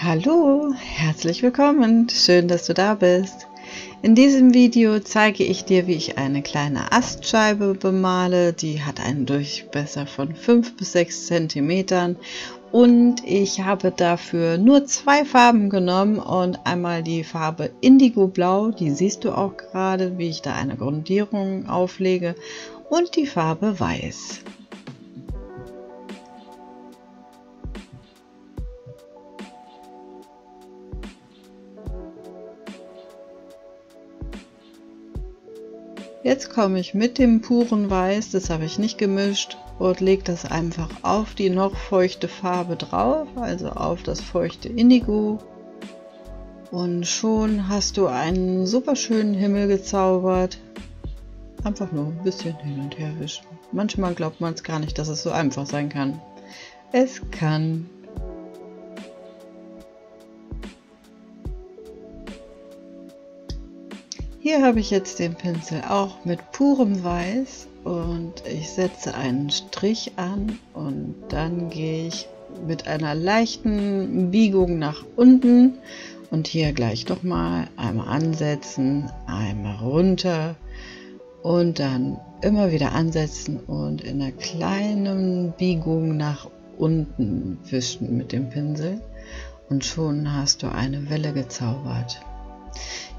Hallo, herzlich willkommen, schön, dass du da bist. In diesem Video zeige ich dir, wie ich eine kleine Astscheibe bemale. Die hat einen Durchmesser von 5 bis 6 cm und ich habe dafür nur zwei Farben genommen und einmal die Farbe Indigo Blau, die siehst du auch gerade, wie ich da eine Grundierung auflege, und die Farbe Weiß. Jetzt komme ich mit dem puren Weiß, das habe ich nicht gemischt, und lege das einfach auf die noch feuchte Farbe drauf, also auf das feuchte Indigo. Und schon hast du einen super schönen Himmel gezaubert. Einfach nur ein bisschen hin und her wischen. Manchmal glaubt man es gar nicht, dass es so einfach sein kann. Es kann. Hier habe ich jetzt den Pinsel auch mit purem Weiß und ich setze einen Strich an und dann gehe ich mit einer leichten Biegung nach unten und hier gleich nochmal einmal ansetzen, einmal runter und dann immer wieder ansetzen und in einer kleinen Biegung nach unten wischen mit dem Pinsel und schon hast du eine Welle gezaubert.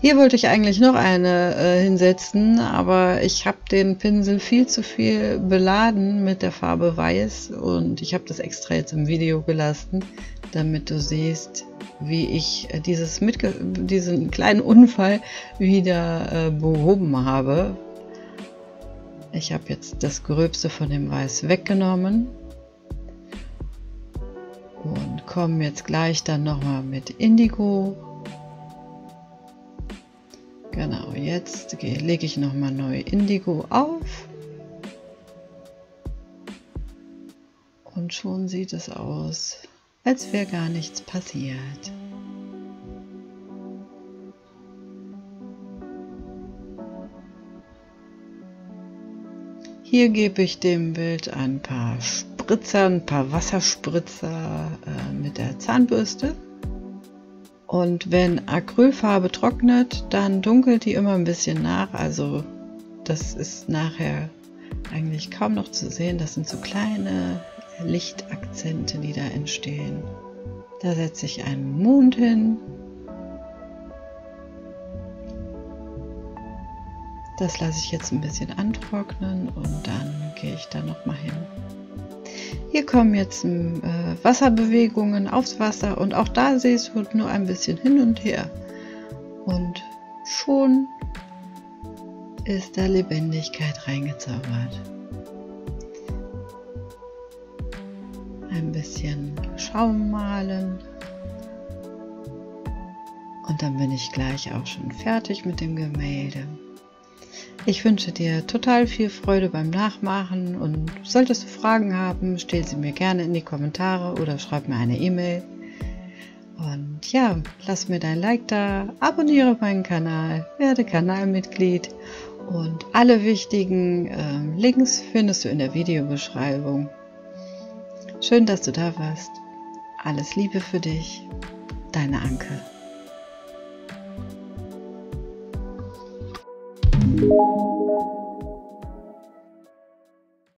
Hier wollte ich eigentlich noch eine hinsetzen, aber ich habe den Pinsel viel zu viel beladen mit der Farbe Weiß und ich habe das extra jetzt im Video gelassen, damit du siehst, wie ich diesen kleinen Unfall wieder behoben habe. Ich habe jetzt das Gröbste von dem Weiß weggenommen und komme jetzt gleich dann nochmal mit Indigo. Genau, jetzt lege ich nochmal neu Indigo auf und schon sieht es aus, als wäre gar nichts passiert. Hier gebe ich dem Bild ein paar Spritzer, ein paar Wasserspritzer mit der Zahnbürste. Und wenn Acrylfarbe trocknet, dann dunkelt die immer ein bisschen nach, also das ist nachher eigentlich kaum noch zu sehen. Das sind so kleine Lichtakzente, die da entstehen. Da setze ich einen Mond hin. Das lasse ich jetzt ein bisschen antrocknen und dann gehe ich da nochmal hin. Hier kommen jetzt Wasserbewegungen aufs Wasser und auch da siehst du nur ein bisschen hin und her. Und schon ist da Lebendigkeit reingezaubert. Ein bisschen Schaum malen. Und dann bin ich gleich auch schon fertig mit dem Gemälde. Ich wünsche dir total viel Freude beim Nachmachen und solltest du Fragen haben, stell sie mir gerne in die Kommentare oder schreib mir eine E-Mail. Und ja, lass mir dein Like da, abonniere meinen Kanal, werde Kanalmitglied und alle wichtigen Links findest du in der Videobeschreibung. Schön, dass du da warst. Alles Liebe für dich, deine Anke.